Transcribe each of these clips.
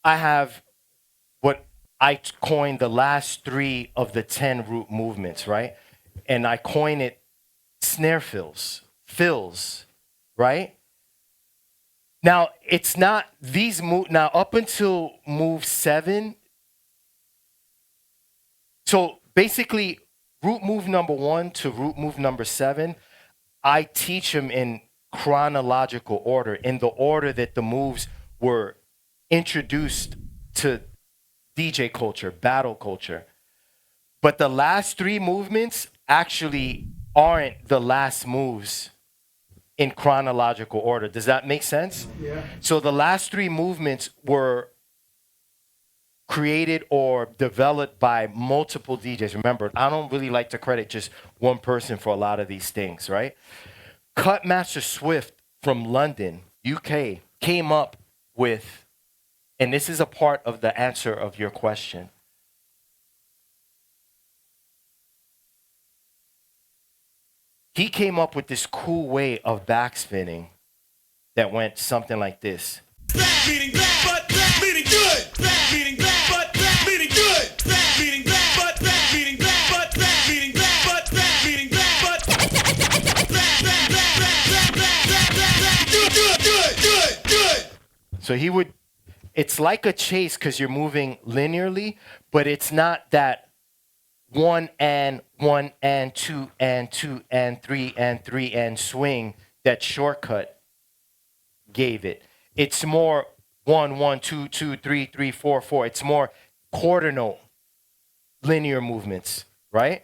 I have what I coined the last 3 of the 10 root movements, right? And I coin it snare fills, right? Now it's not these move now up until move 7. So basically, root move number 1 to root move number 7, I teach them in chronological order, in the order that the moves were introduced to DJ culture, battle culture. But the last 3 movements actually aren't the last moves in chronological order. Does that make sense? Yeah. So the last 3 movements were created or developed by multiple DJs. Remember, I don't really like to credit just one person for a lot of these things, right? Cutmaster Swift from London, UK, came up with, and this is a part of the answer of your question. He came up with this cool way of backspinning that went something like this. Back, meaning back, but back, meaning good. Back, meaning back, but back, meaning good. Back, meaning back, but back, meaning back, but back, meaning back, but back, meaning back, but good. So he would, it's like a chase because you're moving linearly, but it's not that 1 and 2 and 2 and 3 and 3 and swing that Shortcut gave it. It's more 1 1 2 2 3 3 4 4. It's more quarter note linear movements, right?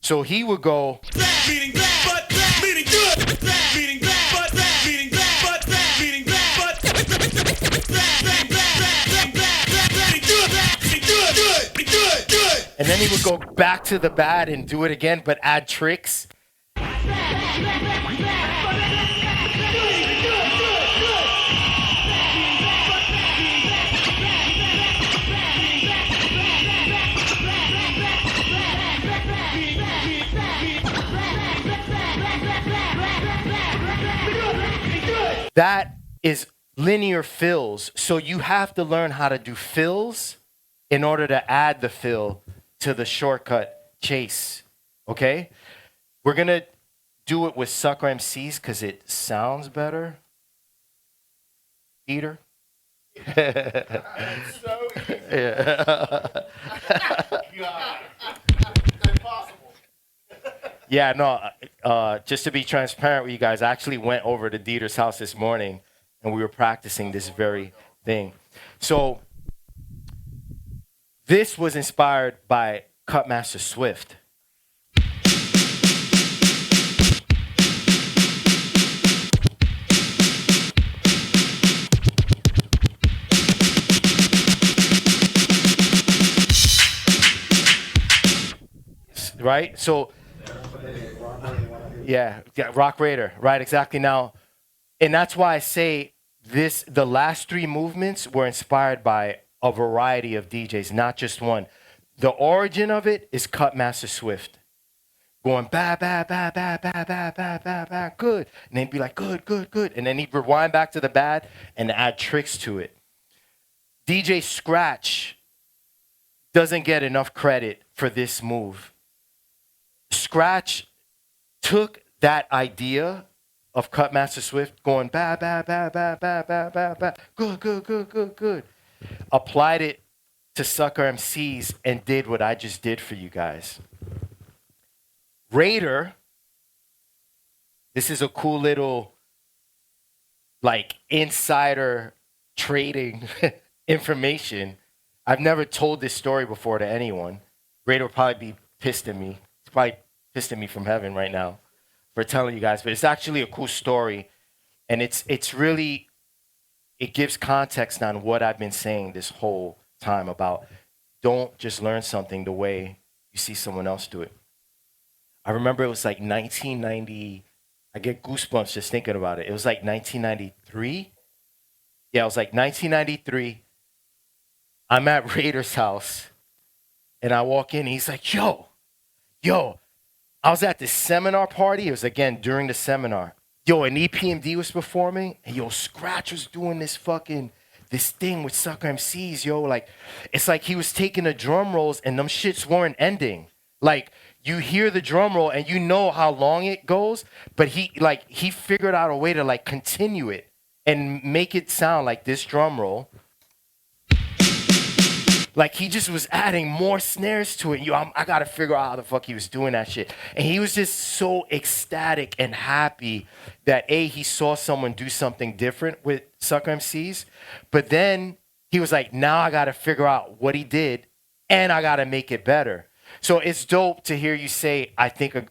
So he would go back, meaning back, but back, meaning good. Back, meaning back, but back, meaning back, but back, meaning back, but back, good. And then he would go back to the bad and do it again, but add tricks. That is linear fills. So you have to learn how to do fills in order to add the fill to the shortcut chase. Okay? We're going to do it with sucker MCs because it sounds better. Peter? It's so easy. Yeah. God. It's impossible. Yeah, no, just to be transparent with you guys, I actually went over to Dieter's house this morning and we were practicing this very thing. So this was inspired by Cutmaster Swift. Right? So, yeah, Rock Raider, right? Exactly. Now, and that's why I say this, the last 3 movements were inspired by a variety of DJs, not just one. The origin of it is Cutmaster Swift. Going ba ba ba ba ba ba ba ba ba, good. And then be like, good, good, good. And then he'd rewind back to the bad and add tricks to it. DJ Scratch doesn't get enough credit for this move. Scratch took that idea of Cutmaster Swift going ba ba ba ba ba ba ba ba, good, good, good, good, good. Applied it to sucker MCs and did what I just did for you guys. Raider, this is a cool little like insider trading information. I've never told this story before to anyone. Raider will probably be pissed at me. He's probably pissed at me from heaven right now for telling you guys, but it's actually a cool story. And it's really, it gives context on what I've been saying this whole time about don't just learn something the way you see someone else do it. I remember it was like 1990. I get goosebumps just thinking about it. It was like 1993. Yeah, it was like 1993. I'm at Raider's house, and I walk in, and he's like, yo, I was at this seminar party. It was, again, during the seminar. Yo, an EPMD was performing, and yo, Scratch was doing this this thing with sucker MCs, yo. Like, it's like he was taking the drum rolls and them shits weren't ending. Like, you hear the drum roll and you know how long it goes, but he figured out a way to like continue it and make it sound like this drum roll. Like, he just was adding more snares to it. I got to figure out how the fuck he was doing that shit. And he was just so ecstatic and happy that, A, he saw someone do something different with Sucker MCs. But then he was like, now I got to figure out what he did, and I got to make it better. So it's dope to hear you say, I think of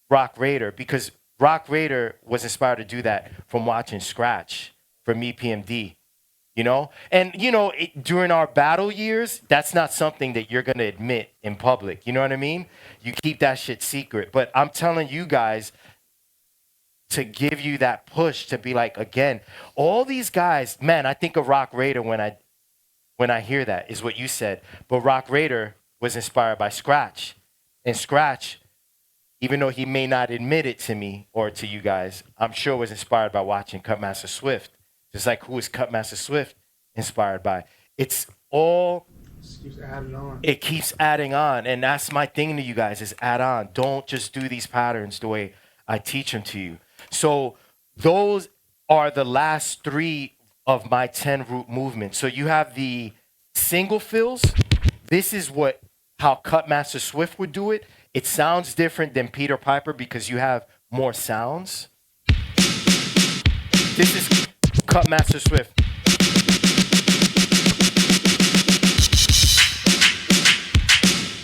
Rock Raider, because Rock Raider was inspired to do that from watching Scratch from EPMD. You know? And, you know, during our battle years, that's not something that you're going to admit in public. You know what I mean? You keep that shit secret. But I'm telling you guys to give you that push to be like, again, all these guys, man, I think of Rock Raider when I hear that, is what you said. But Rock Raider was inspired by Scratch. And Scratch, even though he may not admit it to me or to you guys, I'm sure was inspired by watching Cutmaster Swift. Just like who is Cutmaster Swift inspired by? It's all. Just keeps adding on. It keeps adding on, and that's my thing to you guys: is add on. Don't just do these patterns the way I teach them to you. So those are the last 3 of my 10 root movements. So you have the single fills. This is how Cutmaster Swift would do it. It sounds different than Peter Piper because you have more sounds. This is Cutmaster Swift.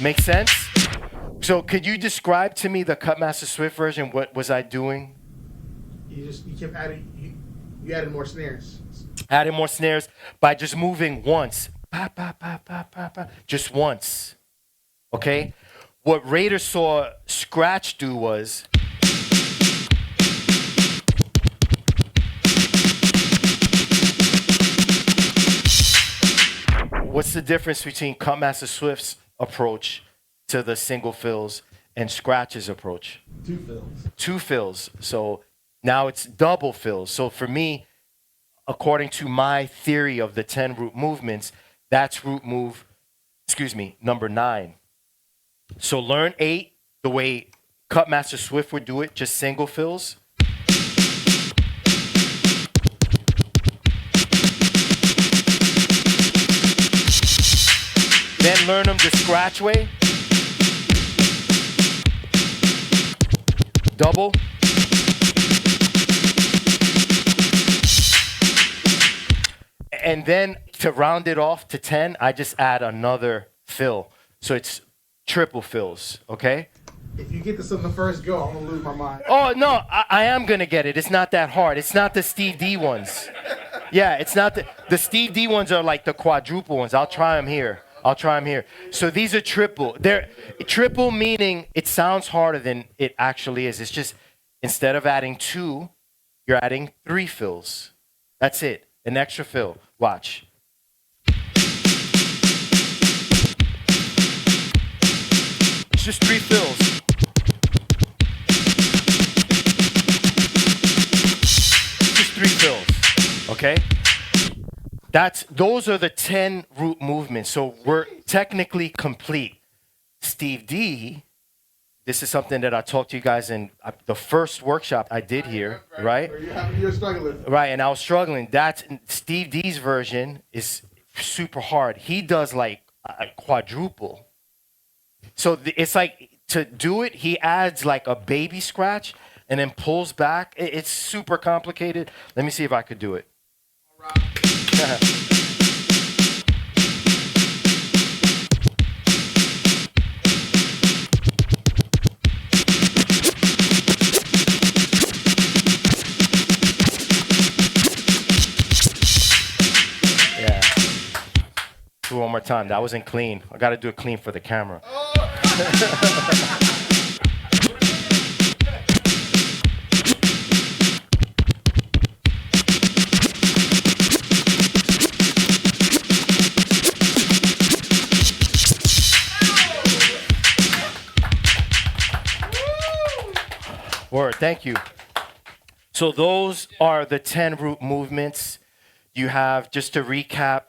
Make sense? So could you describe to me the Cutmaster Swift version? What was I doing? You kept adding. You added more snares. Adding more snares by just moving once. Pa, pa, pa, pa, pa, pa. Just once. Okay? What Raider saw Scratch do was what's the difference between Cutmaster Swift's approach to the single fills and Scratch's approach? 2 fills. 2 fills. So now it's double fills. So for me, according to my theory of the 10 root movements, that's number 9. So learn 8 the way Cutmaster Swift would do it, just single fills. Then learn them the Scratch way. Double. And then to round it off to 10, I just add another fill. So it's triple fills, okay? If you get this on the first go, I'm going to lose my mind. Oh, no, I am going to get it. It's not that hard. It's not the Steve D ones. Yeah, it's not the Steve D ones are like the quadruple ones. I'll try them here. So these are triple. They're triple meaning it sounds harder than it actually is. It's just instead of adding 2, you're adding 3 fills. That's it. An extra fill. Watch. It's just 3 fills. Just 3 fills. Okay? Those are the 10 root movements. So we're technically complete. Steve D, this is something that I talked to you guys in the first workshop I did here, right? You're struggling. Right, and I was struggling. That's Steve D's version is super hard. He does like a quadruple. So it's like to do it, he adds like a baby scratch and then pulls back. It's super complicated. Let me see if I could do it. All right. Yeah. Do it one more time. That wasn't clean. I got to do it clean for the camera. Word, thank you. So those are the 10 root movements. You have, just to recap,